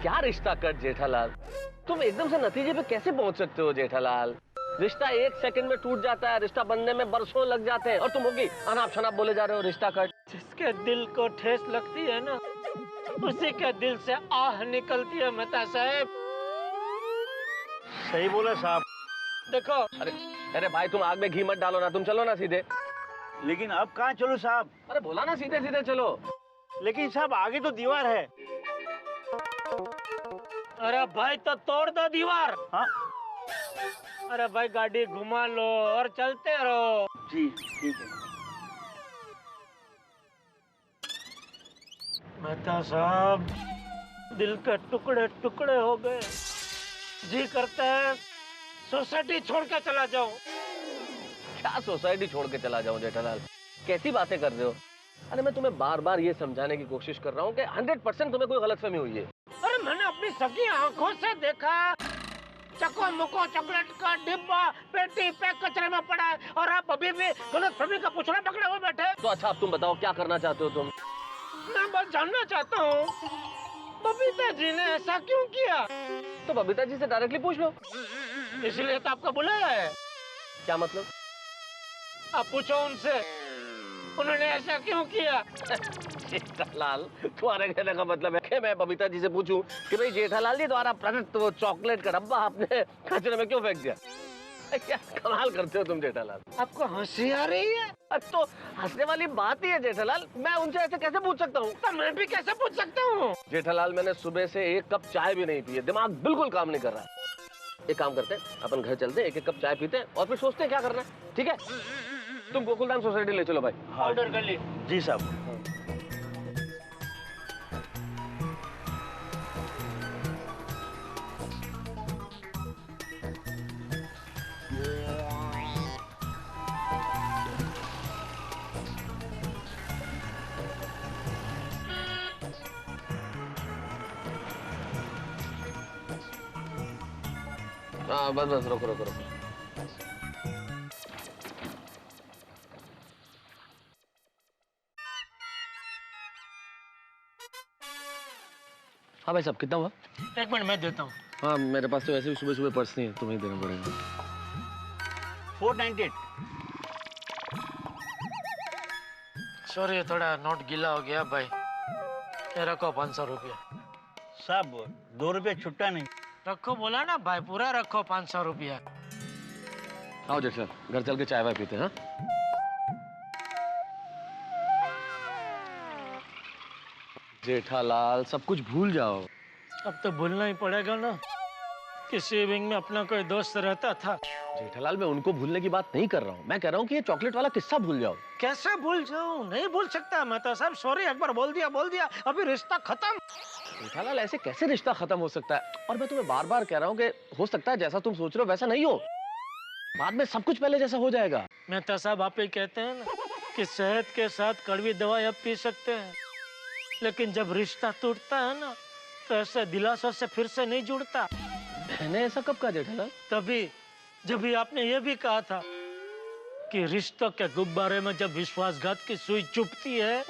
क्या रिश्ता कट जेठालाल, तुम एकदम से नतीजे पे कैसे पहुंच सकते हो जेठालाल? रिश्ता 1 सेकंड में टूट जाता है, रिश्ता बनने में बरसों लग जाते हैं, और तुम होगी अनाप शनाप बोले जा रहे हो रिश्ता कट। जिसके दिल को ठेस लगती है ना, उसी के दिल से आह निकलती है मेहता साहब। सही बोला साहब। देखो, अरे अरे भाई, तुम आग में घी मत डालो ना, तुम चलो ना सीधे। लेकिन अब कहाँ चलो साहब? अरे बोला ना सीधे सीधे चलो। लेकिन साहब आगे तो दीवार है। अरे भाई तो तोड़ दो दीवार। हाँ अरे भाई गाड़ी घुमा लो और चलते रहो। जी ठीक है। मेहता साहब, दिल के टुकड़े टुकड़े हो गए। जी करता है सोसाइटी छोड़ के चला जाऊं। क्या सोसाइटी छोड़ के चला जाऊं जेठालाल, कैसी बातें कर रहे हो? अरे मैं तुम्हें बार बार ये समझाने की कोशिश कर रहा हूँ कि 100% तुम्हें कोई गलतफहमी हुई है। अरे मैंने अपनी सगी आंखों से देखा, चको मुको चॉकलेट का डिब्बा पेटी पैक कचरे में पड़ा है, और आप अभी भी गलतफहमी का पुछड़ा पकड़े हुए बैठे। तो अच्छा, अब तुम बताओ क्या करना चाहते हो तुम? मैं बस जानना चाहता हूँ, बबीता जी ने ऐसा क्यों किया? तो बबीता जी से डायरेक्टली पूछ लो। इसलिए तो आपको बुलाया है। क्या मतलब? आप पूछो उनसे, उन्होंने ऐसा क्यों किया? जेठालाल, तुम्हारे कहने का मतलब है कि मैं बबीता जी से पूछूं कि भाई जेठालाल जी द्वारा प्रदत्त वो चॉकलेट का डब्बा आपने कचरे में क्यों फेंक दिया? क्या कमाल करते हो तुम जेठालाल। आपको हंसी आ रही है? अब तो हंसने वाली बात ही है जेठालाल, मैं उनसे ऐसे कैसे पूछ सकता हूँ? तो मैं भी कैसे पूछ सकता हूँ? जेठालाल, मैंने सुबह से 1 कप चाय भी नहीं पी है, दिमाग बिल्कुल काम नहीं कर रहा है। एक काम करते हैं, अपन घर चलते हैं, 1-1 कप चाय पीते हैं और फिर सोचते हैं क्या करना है, ठीक है? तुम गोकुलधाम सोसाइटी ले चलो भाई। ऑर्डर कर ली। जी साहब। हाँ बस बस, रुको रुको रुको। हाँ भाई साहब, कितना हुआ? 1 मिनट मैं देता हूँ। हाँ, मेरे पास तो वैसे भी सुबह सुबह पर्स नहीं है, तुम्हें ही देना पड़ेगा। 498। सॉरी, थोड़ा नोट गीला हो गया भाई। ये रखो 500 रुपया। साहब 2 रुपये छुट्टा नहीं। रखो बोला ना भाई, पूरा रखो 500 रुपया। आओ जेठा, घर चल के चाय वाय पीते हैं। हाँ जेठालाल, सब कुछ भूल जाओ। अब तो भूलना ही पड़ेगा ना कि स्विमिंग में अपना कोई दोस्त रहता था। जेठालाल, मैं उनको भूलने की बात नहीं कर रहा हूँ, मैं कह रहा हूँ कि ये चॉकलेट वाला किस्सा भूल जाओ। कैसे भूल जाऊं? नहीं भूल सकता मैं तो साहब। सॉरी, एक बार बोल दिया, अभी रिश्ता खत्म। जेठालाल, ऐसे कैसे रिश्ता खत्म हो सकता है? और मैं तुम्हें बार बार कह रहा हूँ कि हो सकता है जैसा तुम सोच रहे हो वैसा नहीं हो, बाद में सब कुछ पहले जैसा हो जाएगा। मेहता साहब, आप ही कहते हैं ना कि सेहत के साथ कड़वी दवाई आप पी सकते हैं, लेकिन जब रिश्ता टूटता है ना तो ऐसे दिलासों से फिर से नहीं जुड़ता। मैंने ऐसा कब कहा जेठालाल? तभी जब भी आपने ये भी कहा था कि रिश्तों के गुब्बारे में जब विश्वासघात की सुई चुभती है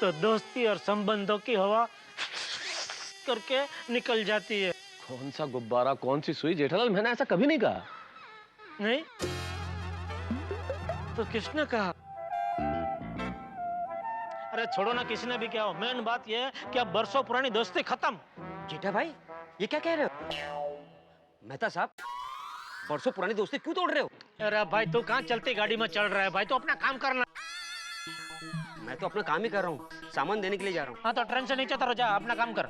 तो दोस्ती और संबंधों की हवा करके निकल जाती है। कौन सा गुब्बारा, कौन सी सुई जेठालाल? मैंने ऐसा कभी नहीं कहा। नहीं तो किसने कहा? अरे छोड़ो ना, किसने भी क्या हो, मेन बात यह है कि अब बरसों पुरानी दोस्ती खत्म। जेठा भाई, ये क्या कह रहे हो? मेहता साहब, बरसों पुरानी दोस्ती क्यों तोड़ रहे हो? अरे भाई, तू कहाँ चलती गाड़ी में चल रहा है भाई? तो अपना काम करना। मैं तो अपना काम ही कर रहा हूँ, सामान देने के लिए जा रहा हूँ। हाँ तो ट्रेन से नीचे उतर जा, अपना काम कर।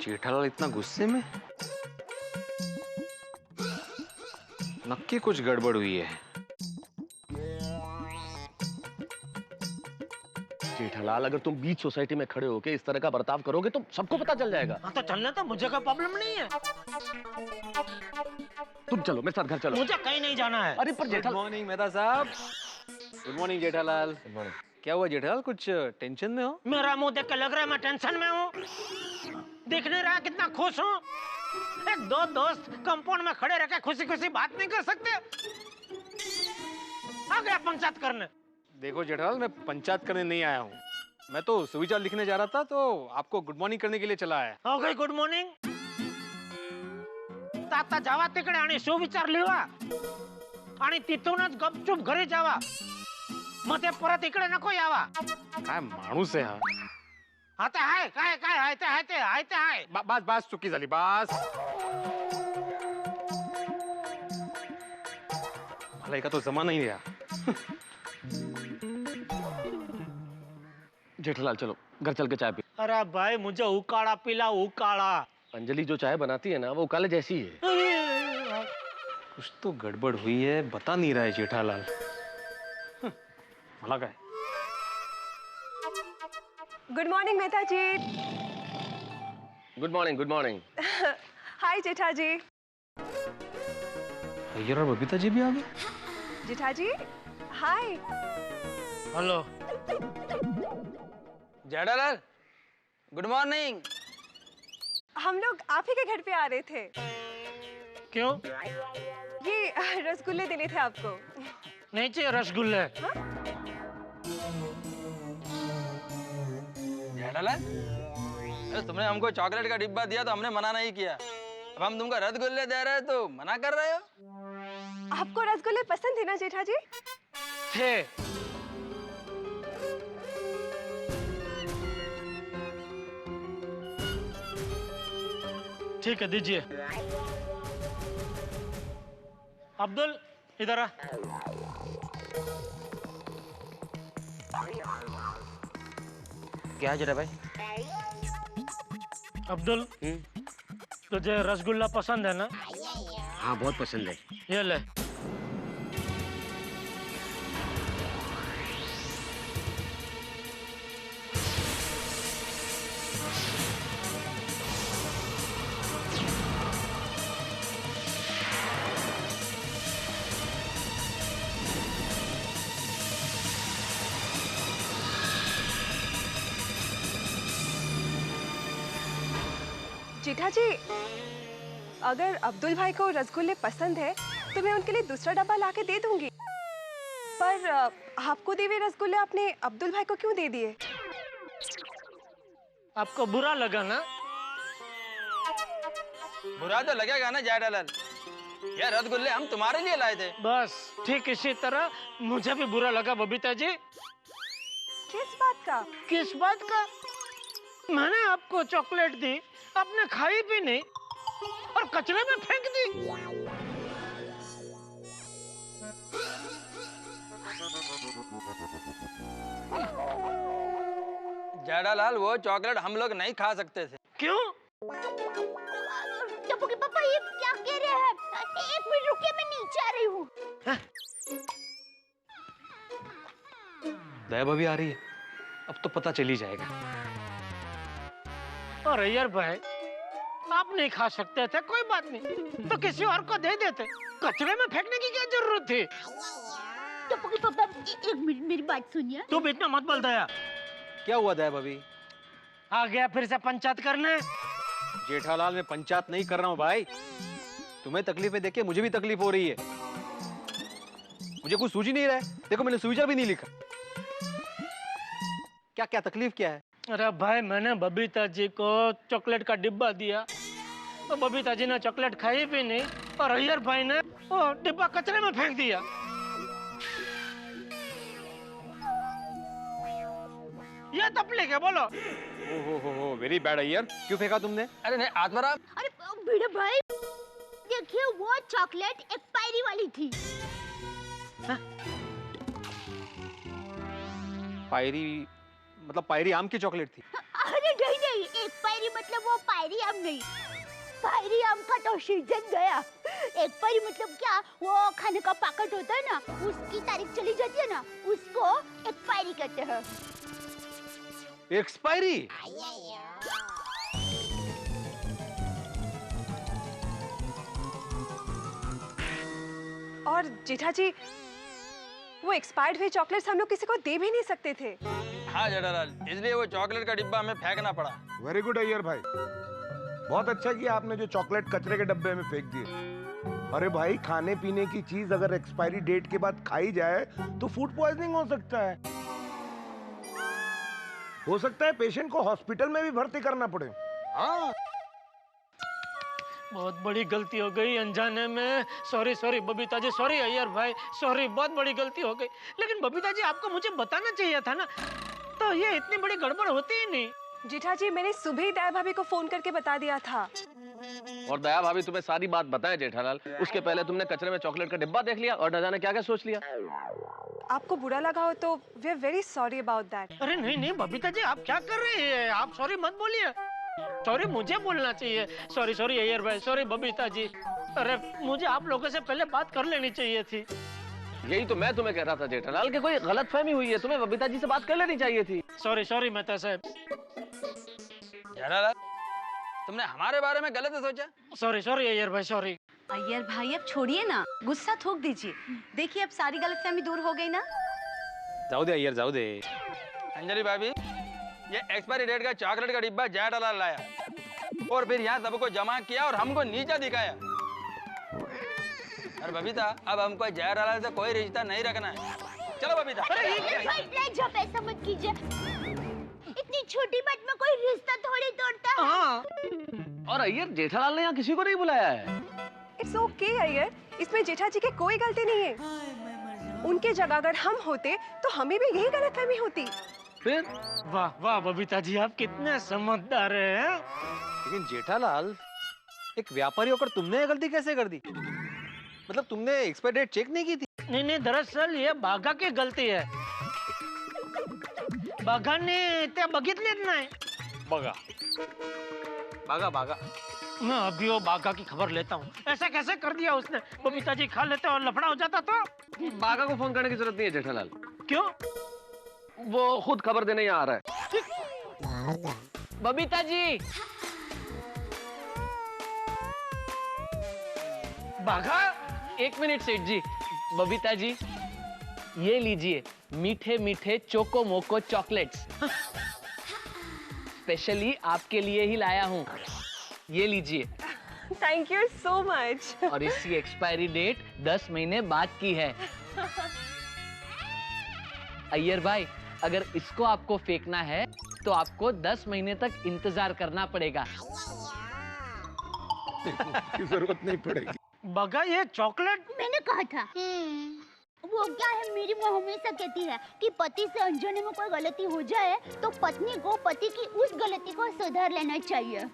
जेठालाल इतना गुस्से में? नक्की कुछ गड़बड़ हुई है। जेठालाल, अगर तुम बीच सोसाइटी में खड़े होके इस तरह का बर्ताव करोगे तो सबको पता चल जाएगा। हाँ तो चलना, तो मुझे कोई प्रॉब्लम नहीं है। तुम चलो मेरे साथ घर चलो। मुझे कहीं नहीं जाना है। अरे पर गुड जेठालाल, मॉर्निंग मेहता साहब। Good morning Jethalal. Good morning. क्या हुआ जेठालाल, कुछ टेंशन में हो? मेरा मुंह देख के लग रहा है मैं टेंशन में हूँ। दिख नहीं रहा कितना खुश हूँ। एक दो दोस्त कंपाउंड में खड़े रहकर खुशी खुशी बात नहीं कर सकते। आ गया पंचायत करने। देखो जेठालाल, मैं पंचायत करने नहीं आया हूँ। मैं तो सुविचार लिखने जा रहा था, तो आपको गुड मॉर्निंग करने के लिए चला आया। हो गई गुड मॉर्निंग। ताता जावा तिकडे आणि सुविचार लिहा आणि तिथूनच गपचूप घरी जावा। मग ते परत इकडे नको यावा। काय माणूस आहे हा. आता हाय काय काय हाय ते हाय ते हाय ते हाय। बस बस, चुकी झाली, बस. मला एका तो जमा नहीं रहा. जेठालाल चलो घर चल के चाय पी। अरे भाई मुझे उकाड़ा पिला, उकाड़ा। अंजलि जो चाय बनाती है ना वो उकाले जैसी है। कुछ तो गड़बड़ हुई है, बता नहीं रहा है जेठालाल. मला काय? Good morning Mehta ji. Good morning, good morning. Hi Jetha ji. Iyer और बबीता जी भी आ गए. Jetha ji hi. Hello Jethalal, good morning. हम लोग आप ही के घर पे आ रहे थे। क्यों? ये रसगुल्ले देने थे आपको। नहीं चाहिए रसगुल्ले। जेठालाल, अरे तुमने हमको चॉकलेट का डिब्बा दिया तो हमने मना नहीं किया। अब हम तुमको रसगुल्ले दे रहे हैं तो मना कर रहे हो? आपको रसगुल्ले पसंद थे ना जेठा जी? थे। ठीक है दीजिए। अब्दुल इधर आ। क्या जरा भाई? अब्दुल तुझे रसगुल्ला पसंद है ना? हाँ बहुत पसंद है। ये ले। जेठा जी अगर अब्दुल भाई को रसगुल्ले पसंद है तो मैं उनके लिए दूसरा डब्बा लाके दे दूंगी। पर आपको दिए हुए रसगुल्ले आपने अब्दुल भाई को क्यों दे दिए? आपको बुरा लगा ना? बुरा तो लगेगा ना जेठालाल, ये रसगुल्ले हम तुम्हारे लिए लाए थे। बस ठीक इसी तरह मुझे भी बुरा लगा बबीता जी। किस बात का? किस बात का? मैंने आपको चॉकलेट दी, आपने खाई भी नहीं और कचरे में फेंक दी। जेठालाल, वो चॉकलेट हम लोग नहीं खा सकते थे। क्यों? टप्पू के पापा ये क्या कह रहे हैं? एक मिनट रुकिए, मैं नीचे आ रही हूँ। दया भाभी आ रही है, अब तो पता चल ही जाएगा. और यार भाई आप नहीं खा सकते थे, कोई बात नहीं, तो किसी और को दे देते। कचरे में फेंकने की क्या जरूरत थी? टप्पू के पापा एक मिनट मेरी बात सुनिए। तू भी इतना मत बोल दया। क्या हुआ दया भाभी? आ गया फिर से पंचायत करने। जेठालाल, मैं पंचायत नहीं कर रहा हूँ भाई. तुम्हें तकलीफें देख के मुझे भी तकलीफ हो रही है. मुझे कुछ सूझ ही नहीं रहा है. देखो मैंने सुविचार भी नहीं लिखा. क्या क्या तकलीफ क्या है? अरे भाई मैंने बबीता जी को चॉकलेट का डिब्बा दिया तो बबीता जी ने चॉकलेट खाई भी नहीं और अय्यर भाई ने वो डिब्बा कचरे में फेंक दिया। ये तकलीफ है बोलो। हो वेरी बैड अय्यर. क्यों फेंका तुमने? अरे नहीं आत्माराम, अरे भिड़े भाई देखिए वो चॉकलेट एक्सपायरी वाली थी। पायरी मतलब पायरी आम की चॉकलेट थी? अरे नहीं नहीं, एक्सपायरी मतलब वो पायरी आम नहीं, पायरी आम का तो सीजन गया। एक्सपायरी मतलब क्या, वो खाने का पैकेट होता है ना, उसकी तारीख चली जाती है ना, उसको एक्सपायरी कहते हैं। एक्सपायरी? और जेठा जी वो एक्सपायर्ड हुए चॉकलेट्स हम लोग किसी को दे भी नहीं सकते थे। हाँ जेठालाल, इसलिए वो चॉकलेट का डिब्बा हमें फेंकना पड़ा। वेरी गुड अय्यर भाई, बहुत अच्छा किया आपने जो चॉकलेट कचरे के डब्बे में फेंक दिए। अरे भाई, खाने पीने की चीज अगर एक्सपायरी डेट के बाद खाई जाए तो फूड पॉइजनिंग हो सकता है। हो सकता है पेशेंट को हॉस्पिटल में भी भर्ती करना पड़े। हाँ, बहुत बड़ी गलती हो गई अनजाने में। Sorry sorry Babita ji, sorry Iyer भाई, सॉरी, बहुत बड़ी गलती हो गई। लेकिन बबीता जी आपको मुझे बताना चाहिए था ना, तो ये इतनी बड़ी गड़बड़ होती ही नहीं। जेठा जी, मैंने सुबह ही दया भाभी को फोन करके बता दिया था। और दया भाभी तुम्हें सारी बात बताए जेठालाल, उसके पहले तुमने कचरे में चॉकलेट का डिब्बा देख लिया और न जाने क्या क्या सोच लिया। आपको बुरा लगा हो तो we are very sorry about that. अरे नहीं नहीं बबीता जी, आप क्या कर रही है? आप सॉरी मत बोलिए। सॉरी मुझे बोलना चाहिए। सॉरी सॉरी अय्यर भाई, सॉरी बबीता जी। अरे मुझे आप लोगों से पहले बात कर लेनी चाहिए थी। यही तो मैं तुम्हें कह रहा था जेठालाल कि कोई गलतफहमी हुई है, तुम्हें बबीता जी से बात कर लेनी चाहिए थी। सॉरी सॉरी मेहता साहब। जेठालाल, तुमने हमारे बारे में गलत सोचा। सॉरी सॉरी अय्यर भाई, सॉरी। अय्यर भाई अब छोड़िए ना, गुस्सा थूक दीजिए। देखिए अब सारी गलतफहमी दूर हो गई ना। जाओ दे अय्यर, जाओ दे। अंजलि भाभी, ये एक्सपायरी डेट का चॉकलेट का डिब्बा जेठालाल लाया और फिर यहाँ सबको जमा किया और हमको नीचा दिखाया। अरे बबीता, अब हमको जेठालाल से कोई रिश्ता नहीं रखना है। चलो बबीता। जब ऐसा मत कीजिए, इतनी छोटी बात में कोई रिश्ता थोड़ी तोड़ता है। हाँ। और अय्यर, जेठालाल ने यहाँ किसी को नहीं बुलाया है। इट्स ओके अय्यर, इसमें जेठा जी की कोई गलती नहीं है। उनके जगह अगर हम होते तो हमें भी यही गलतफहमी होती। फिर वाह वाह बबीता जी, आप कितने समझदार हैं। लेकिन जेठालाल, एक व्यापारी होकर तुमने ये गलती कैसे कर दी? मतलब तुमने एक्सपायरी डेट चेक नहीं की थी? नहीं नहीं, दरअसल ये बाघा की गलती है। बाघाने त्या बघितलेच नाही। बागा बागा बागा मैं अभी वो बाघा की खबर लेता हूँ। ऐसा कैसे कर दिया उसने? बबीता जी खा लेते और लफड़ा हो जाता तो। बागा को फोन करने की जरूरत नहीं है जेठालाल, क्यों? वो खुद खबर देने यहाँ आ रहा है। बबीता जी, बाघा, एक मिनट सेठ जी। बबीता जी, ये लीजिए मीठे मीठे चोको मोको चॉकलेट्स, स्पेशली आपके लिए ही लाया हूँ। ये लीजिए। Thank you so much. और इसकी एक्सपायरी डेट 10 महीने बाद की है। अय्यर भाई, अगर इसको आपको फेंकना है तो आपको 10 महीने तक इंतजार करना पड़ेगा। की जरूरत नहीं पड़ेगी। बाघा, ये चॉकलेट मैंने कहा था। वो क्या है, मेरी माँ हमेशा कहती है कि पति से अनजाने में कोई गलती हो जाए तो पत्नी को पति की उस गलती को सुधार लेना चाहिए।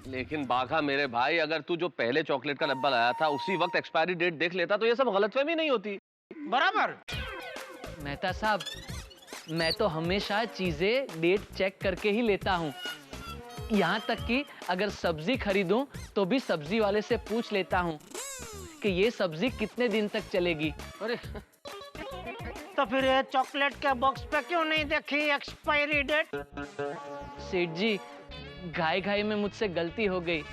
लेकिन बाघा मेरे भाई, अगर तू जो पहले चॉकलेट का डब्बा लाया था उसी वक्त एक्सपायरी डेट देख लेता तो ये सब गलतफहमी नहीं होती। बराबर। मेहता साहब, मैं तो हमेशा चीजें डेट चेक करके ही लेता हूँ। यहाँ तक कि अगर सब्जी खरीदूं तो भी सब्जी वाले से पूछ लेता हूँ कि ये सब्जी कितने दिन तक चलेगी। अरे तो फिर ये चॉकलेट के बॉक्स पे क्यों नहीं देखी एक्सपायरी डेट? सेठ जी, घाई घाई में मुझसे गलती हो गई,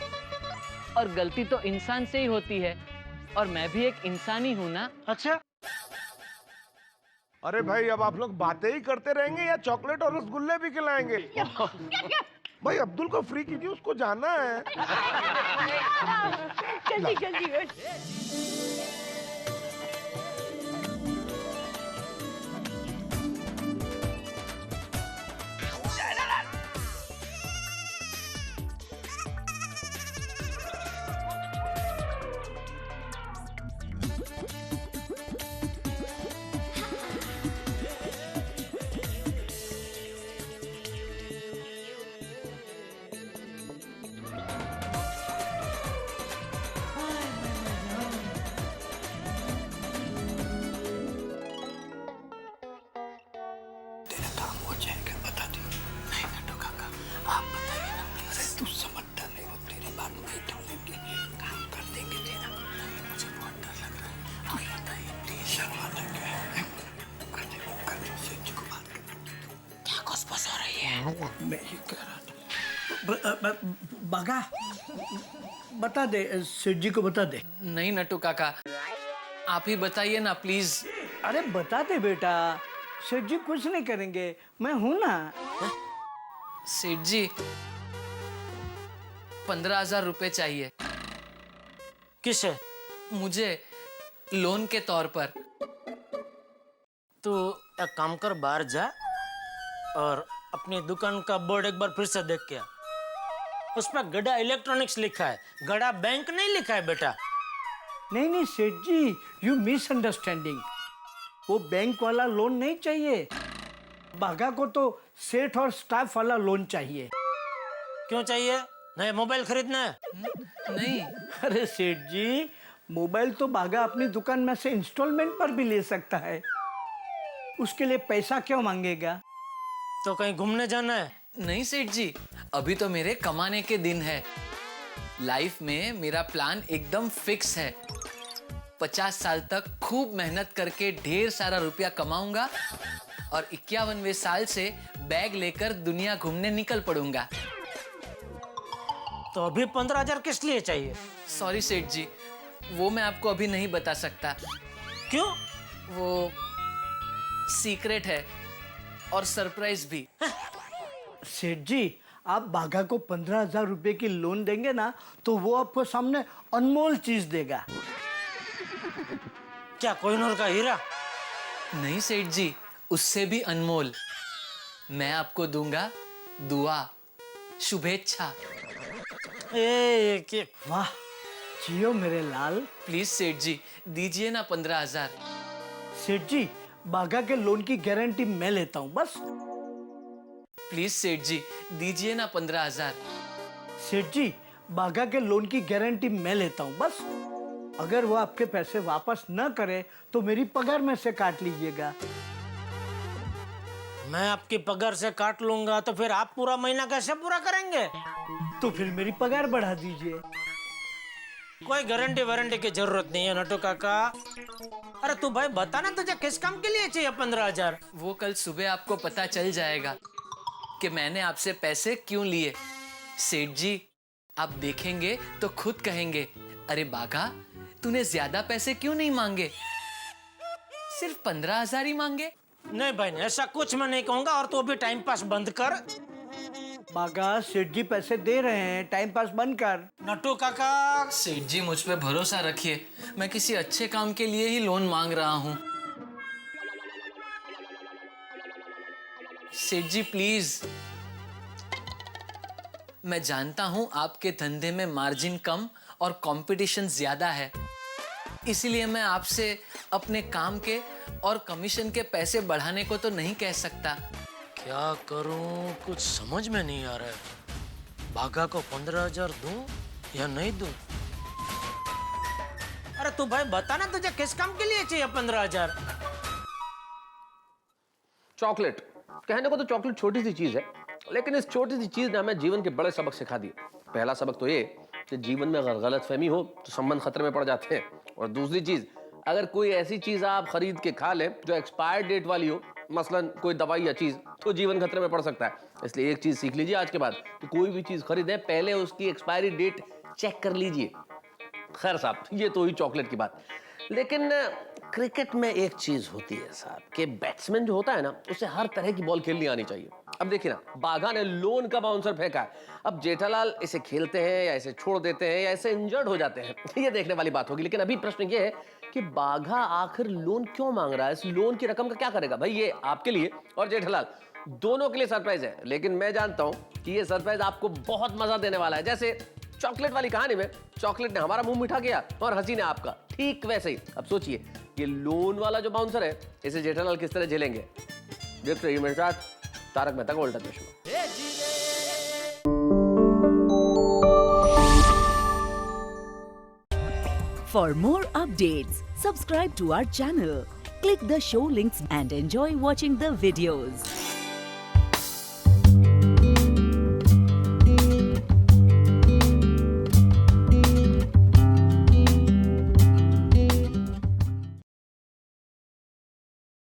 और गलती तो इंसान से ही होती है, और मैं भी एक इंसान ही हूँ ना। अच्छा। अरे भाई, अब आप लोग बातें ही करते रहेंगे या चॉकलेट और रसगुल्ले भी खिलाएंगे? भाई अब्दुल को फ्री कीजिए, उसको जाना है। जल्दी जल्दी। बता दे, सेठ जी को बता दे। नहीं नट्टू काका, आप ही बताइए ना प्लीज। अरे बताते बेटा, सेठ जी कुछ नहीं करेंगे, मैं हूं ना। सेठ जी 15,000 रुपए चाहिए। किसे? मुझे लोन के तौर पर। तू एक काम कर, बाहर जा और अपनी दुकान का बोर्ड एक बार फिर से देख के आ। उस पर गड़ा इलेक्ट्रॉनिक्स लिखा है, गड़ा बैंक नहीं लिखा है बेटा। नहीं सेठ जी, यू मिसअंडरस्टैंडिंग। वो बैंक वाला लोन नहीं चाहिए, बाघा को तो सेठ और स्टाफ वाला लोन चाहिए। क्यों चाहिए? नया मोबाइल खरीदना है? नहीं। अरे सेठ जी, मोबाइल तो बाघा अपनी दुकान में से इंस्टॉलमेंट पर भी ले सकता है, उसके लिए पैसा क्यों मांगेगा? तो कहीं घूमने जाना है? नहीं सेठ जी, अभी तो मेरे कमाने के दिन है। लाइफ में मेरा प्लान एकदम फिक्स है। 50 साल तक खूब मेहनत करके ढेर सारा रुपया कमाऊंगा और 51वें साल से बैग लेकर दुनिया घूमने निकल पड़ूंगा। तो अभी 15,000 किस लिए चाहिए? सॉरी सेठ जी, वो मैं आपको अभी नहीं बता सकता। क्यों? वो सीक्रेट है और सरप्राइज भी। सेठ जी, आप बाघा को 15,000 रुपए की लोन देंगे ना, तो वो आपको सामने अनमोल चीज देगा। क्या कोहिनूर का हीरा? नहीं सेठ जी, उससे भी अनमोल। मैं आपको दूंगा दुआ, शुभेच्छा। वाह, जियो मेरे लाल। प्लीज सेठ जी, दीजिए ना 15,000। सेठ जी, बाघा के लोन की गारंटी मैं लेता हूँ, बस। प्लीज सेठ जी, दीजिए ना 15,000। सेठ जी, बाघा के लोन की गारंटी मैं लेता हूँ, बस। अगर वो आपके पैसे वापस न करे तो मेरी पगार में से काट लीजिएगा। मैं आपकी पगार से काट लूंगा तो फिर आप पूरा महीना कैसे पूरा करेंगे? तो फिर मेरी पगार बढ़ा दीजिए। कोई गारंटी वारंटी की जरूरत नहीं है नटू काका। अरे तू भाई बता ना, तुझे किस काम के लिए चाहिए 15,000? वो कल सुबह आपको पता चल जाएगा कि मैंने आपसे पैसे क्यों लिए। सेठ जी, आप देखेंगे तो खुद कहेंगे, अरे बाघा तूने ज्यादा पैसे क्यों नहीं मांगे, सिर्फ 15,000 ही मांगे। नहीं भाई, ऐसा कुछ मैं नहीं कहूंगा। और तू अभी टाइम पास बंद कर। बाघा, सेठ जी पैसे दे रहे हैं, टाइम पास बंद कर। नटू काका। सेठ जी मुझ पे भरोसा रखिए, मैं किसी अच्छे काम के लिए ही लोन मांग रहा हूँ। सेठ जी प्लीज। मैं जानता हूं आपके धंधे में मार्जिन कम और कंपटीशन ज्यादा है, इसीलिए मैं आपसे अपने काम के और कमीशन के पैसे बढ़ाने को तो नहीं कह सकता। क्या करूं, कुछ समझ में नहीं आ रहा है। बाघा को 15,000 दूं या नहीं दूं? अरे तू भाई बता ना, तुझे किस काम के लिए चाहिए 15,000? चॉकलेट। कहने को तो चॉकलेट छोटी सी चीज है, लेकिन इस छोटी सी चीज ने हमें जीवन के बड़े सबक सिखा दिए। पहला सबक तो ये कि जीवन में अगर गलतफहमी हो तो संबंध खतरे में पड़ जाते हैं, और दूसरी चीज, अगर कोई ऐसी चीज आप खरीद के खा ले जो एक्सपायर्ड डेट वाली हो, मसलन कोई दवाई या चीज, तो जीवन खतरे में पड़ सकता है। इसलिए एक चीज सीख लीजिए आज के बाद कि कोई भी चीज खरीदें, पहले उसकी एक्सपायरी डेट चेक कर लीजिए। खैर साहब, ये तो हुई चॉकलेट की बात। लेकिन क्रिकेट में एक चीज होती है साहब कि बैट्समैन जो होता है ना, उसे हर तरह की बॉल खेलनी आनी चाहिए। अब देखिए ना, बाघा ने लोन का बाउंसर फेंका है। अब जेठालाल इसे खेलते हैं या इसे छोड़ देते हैं या इसे इंजर्ड हो जाते हैं, ये देखने वाली बात होगी। लेकिन अभी प्रश्न ये है कि बाघा आखिर लोन क्यों मांग रहा है? इस लोन की रकम का क्या करेगा? भाई ये आपके लिए और जेठालाल दोनों के लिए सरप्राइज है, लेकिन मैं जानता हूं कि ये सरप्राइज आपको बहुत मजा देने वाला है। जैसे चॉकलेट वाली कहानी में चॉकलेट ने हमारा मुंह मीठा किया और हंसी ने आपका, ठीक वैसे ही अब सोचिए ये लोन वाला जो बाउंसर है, इसे जेठालाल किस तरह झेलेंगे। देखते रहिए मेरे साथ तारक मेहता का उल्टा चश्मा। For more updates, subscribe to our channel, click the show links and enjoy watching the videos.